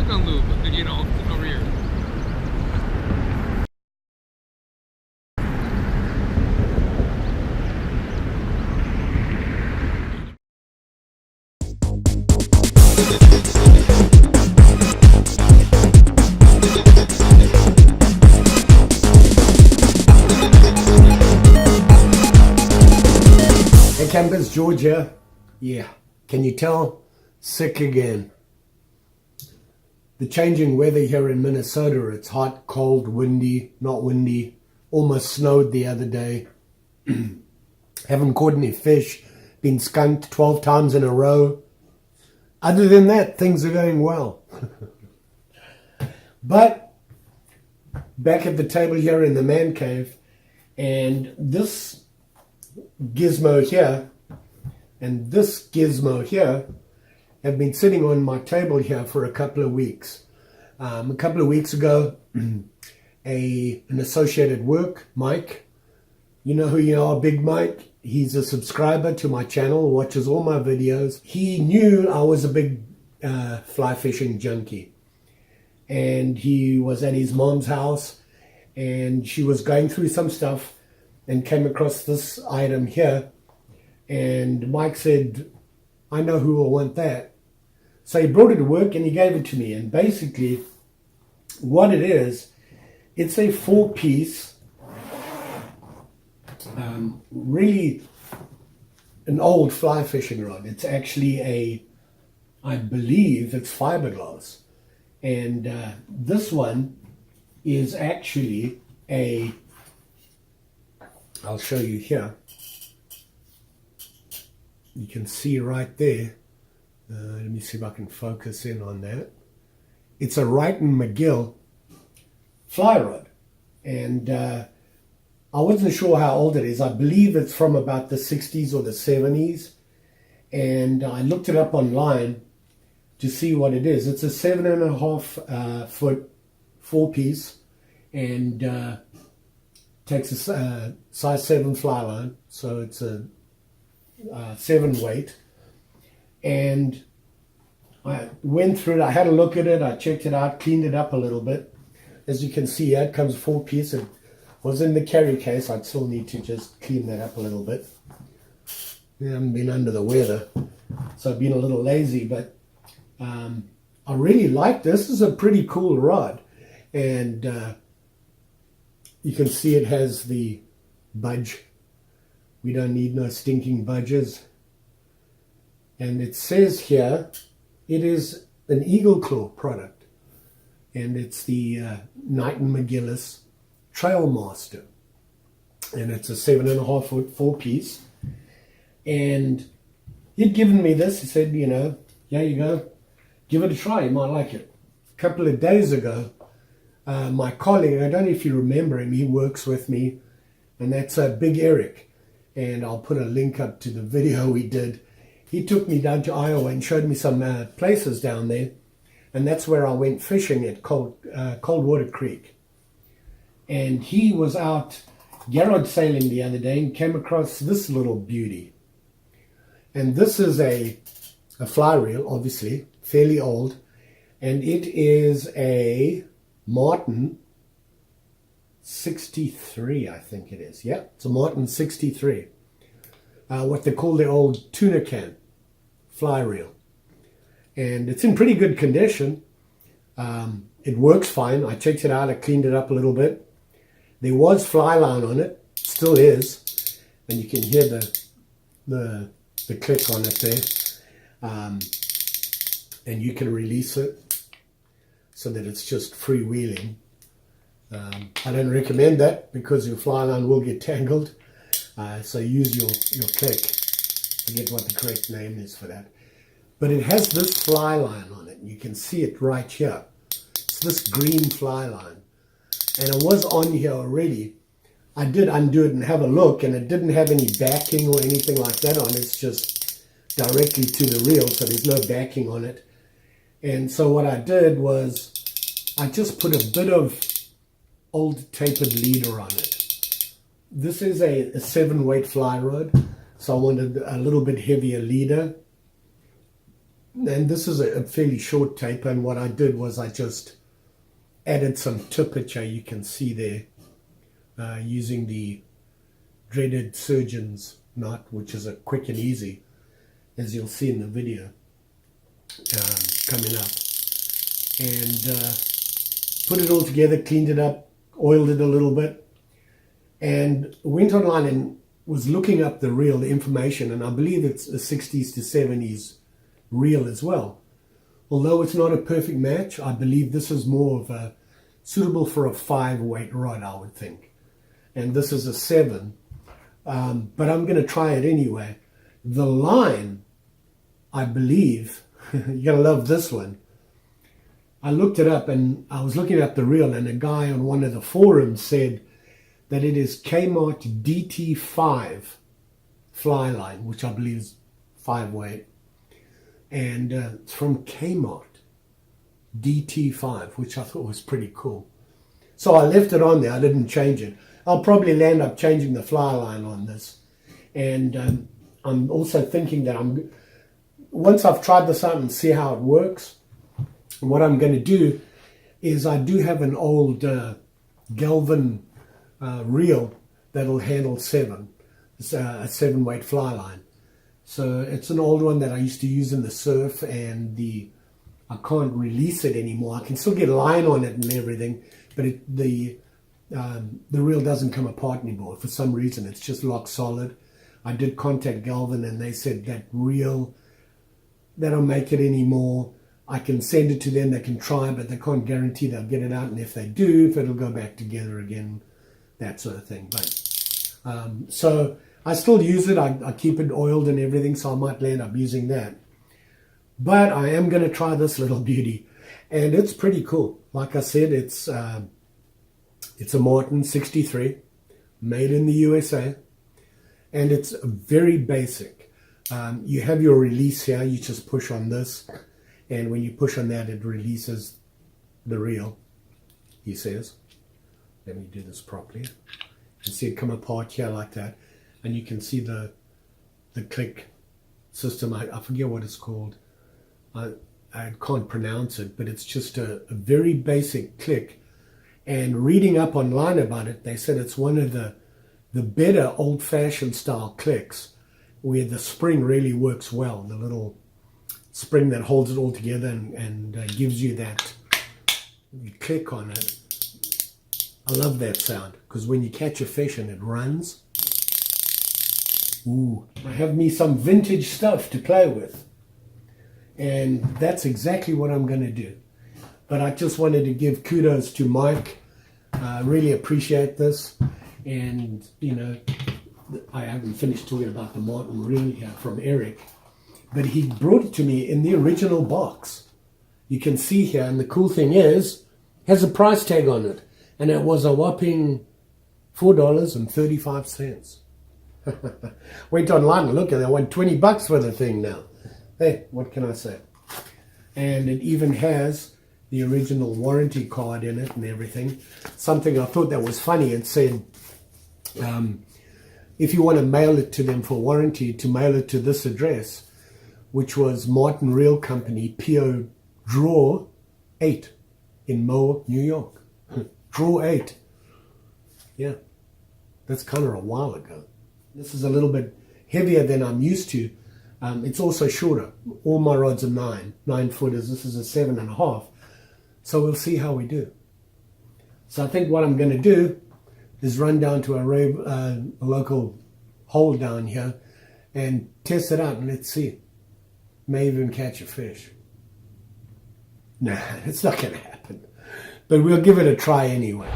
shotgun lube, you know, over here. Hey campers, George here. Yeah, can you tell? Sick again. The changing weather here in Minnesota, it's hot, cold, windy, not windy, almost snowed the other day. Haven't caught any fish, been skunked 12 times in a row. Other than that, things are going well. But back at the table here in the man cave, and this gizmo here and this gizmo here have been sitting on my table here for a couple of weeks. A couple of weeks ago, an associate at work, Mike, you know who you are, Big Mike. He's a subscriber to my channel, watches all my videos. He knew I was a big fly fishing junkie. And he was at his mom's house and she was going through some stuff and came across this item here. And Mike said, I know who will want that. So he brought it to work and he gave it to me. And basically what it is, it's a 4-piece, really an old fly fishing rod. It's actually I believe it's fiberglass. And this one is actually I'll show you here. You can see right there. Let me see if I can focus in on that. It's a Wright and McGill fly rod. And I wasn't sure how old it is. I believe it's from about the 60s or the 70s. And I looked it up online to see what it is. It's a 7.5 foot 4-piece and takes a size 7 fly line, so it's a 7 weight. And I went through it, I had a look at it, I checked it out, cleaned it up a little bit. As you can see here, it comes 4-piece. It was in the carry case. I'd still need to just clean that up a little bit. I haven't been under the weather, so I've been a little lazy, but I really like this. This is a pretty cool rod. And you can see it has the budge. We don't need no stinking budges. And it says here, it is an Eagle Claw product. And it's the Knight and McGillis Trailmaster. And it's a 7.5 foot 4-piece. And he'd given me this. He said, you know, here you go. Give it a try. You might like it. A couple of days ago, my colleague, I don't know if you remember him, he works with me, and that's Big Eric. And I'll put a link up to the video he did. He took me down to Iowa and showed me some places down there. And that's where I went fishing at Coldwater Creek. And he was out garrod sailing the other day and came across this little beauty. And this is a fly reel, obviously, fairly old. And it is a Martin 63, I think it is. Yeah, it's a Martin 63. What they call the old tuna can fly reel. And it's in pretty good condition. It works fine. I checked it out. I cleaned it up a little bit. There was fly line on it. Still is. And you can hear the click on it there. And you can release it so that it's just freewheeling. I don't recommend that because your fly line will get tangled. So use your click. I forget what the correct name is for that. But it has this fly line on it. You can see it right here. It's this green fly line. And it was on here already. I did undo it and have a look, and it didn't have any backing or anything like that on it. It's just directly to the reel, so there's no backing on it. And so what I did was I just put a bit of old tapered leader on it. This is a 7-weight fly rod, so I wanted a little bit heavier leader. And this is a fairly short taper, and what I did was I just added some tippetcher, you can see there, using the dreaded surgeon's knot, which is a quick and easy, as you'll see in the video coming up. And put it all together, cleaned it up, oiled it a little bit, and went online and was looking up the reel, the information, and I believe it's a 60s to 70s reel as well. Although it's not a perfect match, I believe this is more of a suitable for a 5-weight rod, I would think. And this is a 7, but I'm going to try it anyway. The line, I believe, you're going to love this one. I looked it up, and I was looking at the reel, and a guy on one of the forums said that it is Kmart DT5 fly line, which I believe is 5-weight. And it's from Kmart DT5, which I thought was pretty cool. So I left it on there. I didn't change it. I'll probably land up changing the fly line on this. And I'm also thinking that once I've tried this out and see how it works, what I'm going to do is I do have an old Galvin reel that'll handle 7. It's a 7-weight fly line. So it's an old one that I used to use in the surf, and I can't release it anymore. I can still get line on it and everything, but the reel doesn't come apart anymore. For some reason, it's just locked solid. I did contact Galvin, and they said that reel, they don't make it anymore. I can send it to them, they can try, but they can't guarantee they'll get it out, and if they do, if it'll go back together again, that sort of thing. But so I still use it. I keep it oiled and everything, so I might end up using that. But I am going to try this little beauty, and it's pretty cool. Like I said, it's a Martin 63, made in the USA, and it's very basic. You have your release here. You just push on this, and when you push on that, it releases the reel, he says. Let me do this properly. You can see it come apart here like that, and you can see the click system. I forget what it's called. I can't pronounce it, but it's just a very basic click. And reading up online about it, they said it's one of the better old-fashioned style clicks, where the spring really works well. The little spring that holds it all together and gives you that, you click on it. I love that sound, because when you catch a fish and it runs, ooh, I have me some vintage stuff to play with. And that's exactly what I'm going to do. But I just wanted to give kudos to Mike. I really appreciate this. And, you know, I haven't finished talking about the Martin reel here from Eric. But he brought it to me in the original box. You can see here, and the cool thing is, it has a price tag on it. And it was a whopping $4.35. Went online and looked, and I won $20 for the thing now. Hey, what can I say? And it even has the original warranty card in it and everything. Something I thought that was funny. It said, if you want to mail it to them for warranty, to mail it to this address, which was Martin Reel Company, P.O. Draw 8 in Mohawk, New York. Draw 8. Yeah, that's kind of a while ago. This is a little bit heavier than I'm used to. It's also shorter. All my rods are 9 footers. This is a 7.5. So we'll see how we do. So I think what I'm going to do is run down to a local hole down here and test it out, and let's see. May even catch a fish. Nah, it's not going to happen. But we'll give it a try anyway.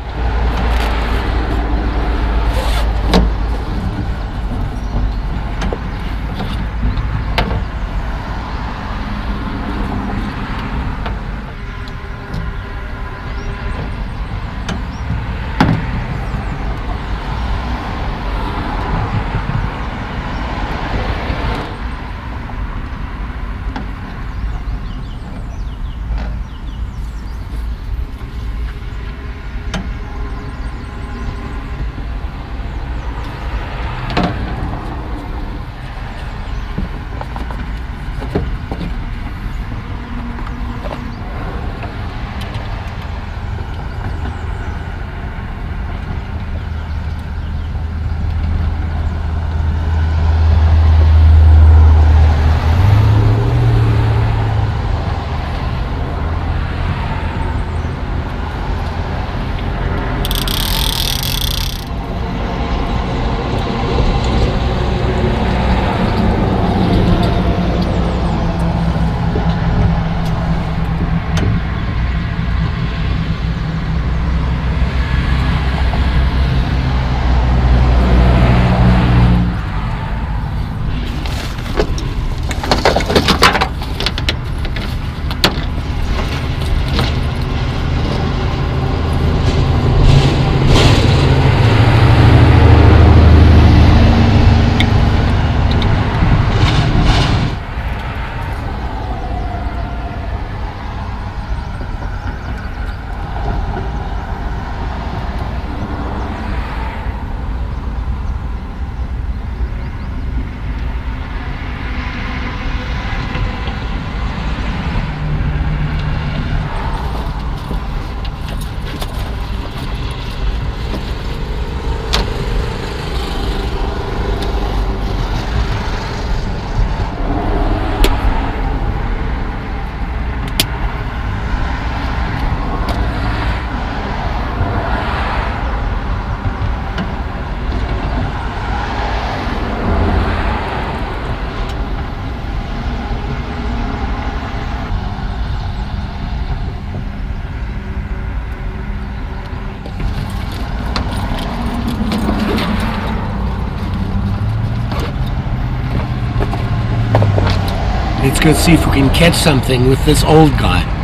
Let's go see if we can catch something with this old guy.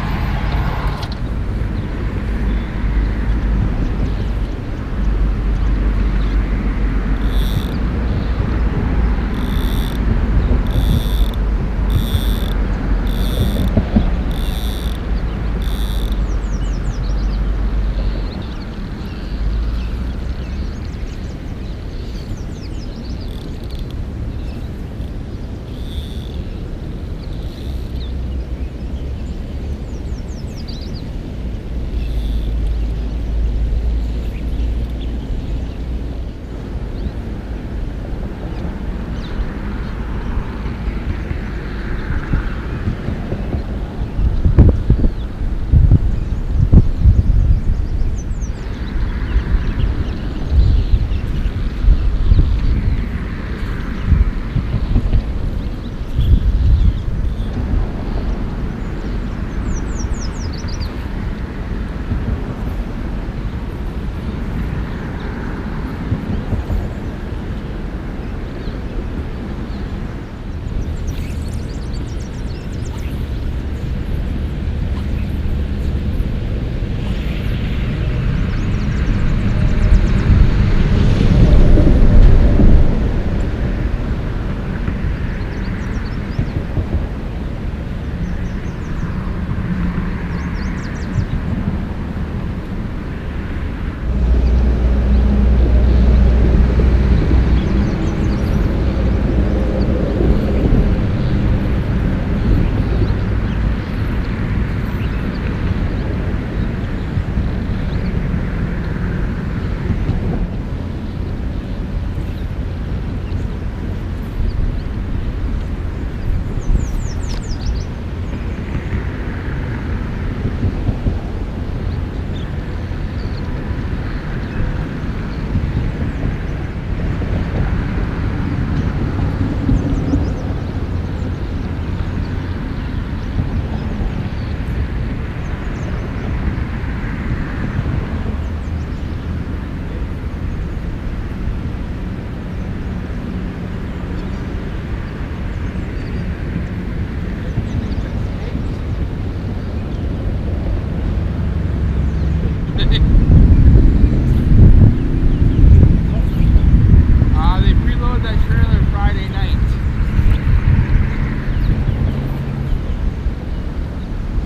They preloaded that trailer Friday night.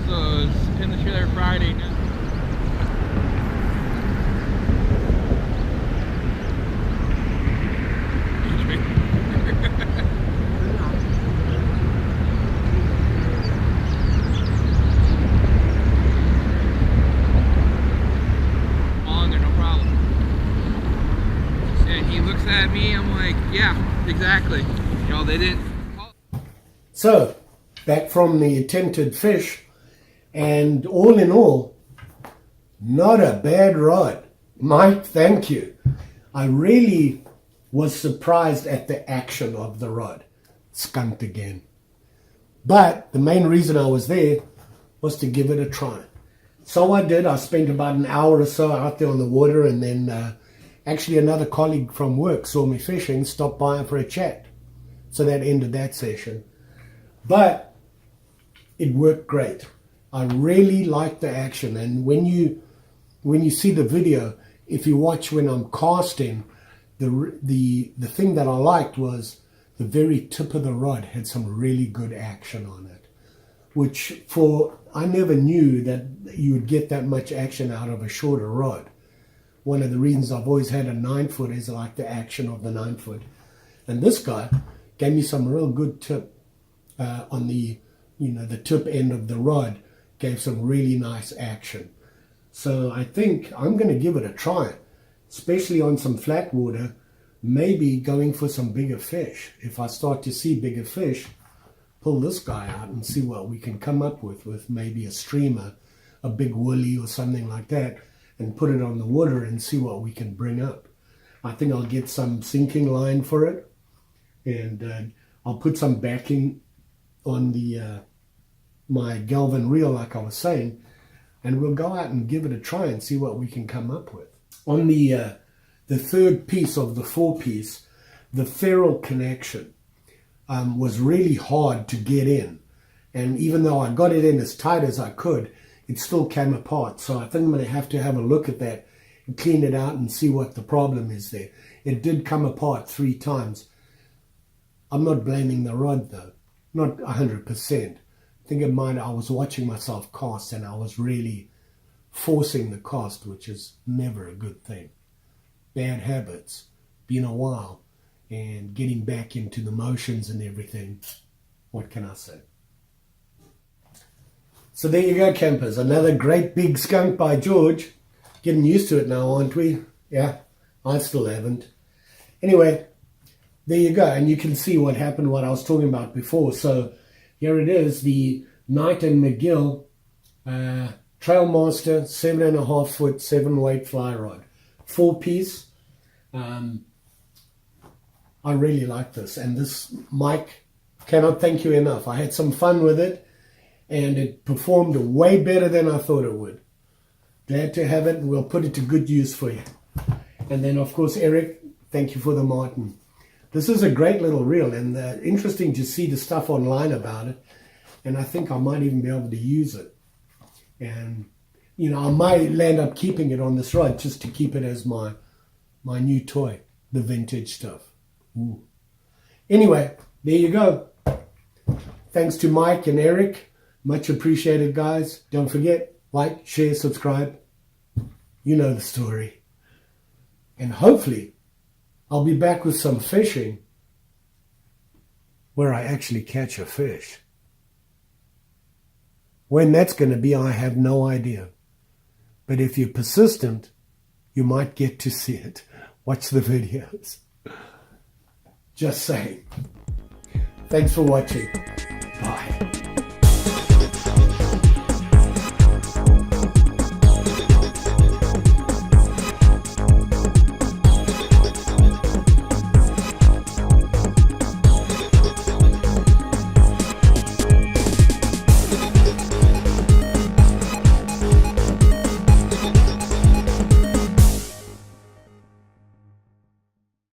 So it's in the trailer Friday night. On there, no problem. And he looks at me, I'm like, yeah, exactly. You know, they didn't. So, back from the attempted fish, and all in all, not a bad rod. Mike, thank you. I really was surprised at the action of the rod. Skunked again. But the main reason I was there was to give it a try. So I did. I spent about an hour or so out there on the water, and then actually another colleague from work saw me fishing, stopped by for a chat. So that ended that session. But it worked great. I really liked the action, and when you see the video, if you watch when I'm casting, the thing that I liked was the very tip of the rod had some really good action on it, which I never knew that you would get that much action out of a shorter rod. One of the reasons I've always had a 9-foot is I like the action of the 9-foot, and this guy gave me some real good tip on the tip end of the rod. Gave some really nice action. So I think I'm going to give it a try, especially on some flat water, maybe going for some bigger fish. If I start to see bigger fish, pull this guy out and see what we can come up with maybe a streamer, a big woolly or something like that, and put it on the water and see what we can bring up. I think I'll get some sinking line for it, and I'll put some backing on the my Galvin reel, like I was saying, and we'll go out and give it a try and see what we can come up with. On the third piece of the 4-piece, the ferrule connection was really hard to get in. And even though I got it in as tight as I could, it still came apart. So I think I'm going to have a look at that and clean it out and see what the problem is there. It did come apart 3 times. I'm not blaming the rod though, not 100%. I think I was watching myself cast and I was really forcing the cast, which is never a good thing. Bad habits, been a while, and getting back into the motions and everything. What can I say? So there you go, campers. Another great big skunk by George. Getting used to it now, aren't we? Yeah, I still haven't. Anyway, there you go. And you can see what happened, what I was talking about before. So here it is, the Knight and McGill Trailmaster 7.5 foot 7-weight fly rod. 4-piece. I really like this. And this mic, cannot thank you enough. I had some fun with it. And it performed way better than I thought it would. Glad to have it, and we'll put it to good use for you. And then, of course, Eric, thank you for the Martin. This is a great little reel, and interesting to see the stuff online about it. And I think I might even be able to use it. And, you know, I might land up keeping it on this rod just to keep it as my new toy, the vintage stuff. Ooh. Anyway, there you go. Thanks to Mike and Eric. Much appreciated, guys. Don't forget, like, share, subscribe. You know the story. And hopefully, I'll be back with some fishing where I actually catch a fish. When that's going to be, I have no idea. But if you're persistent, you might get to see it. Watch the videos. Just saying. Thanks for watching.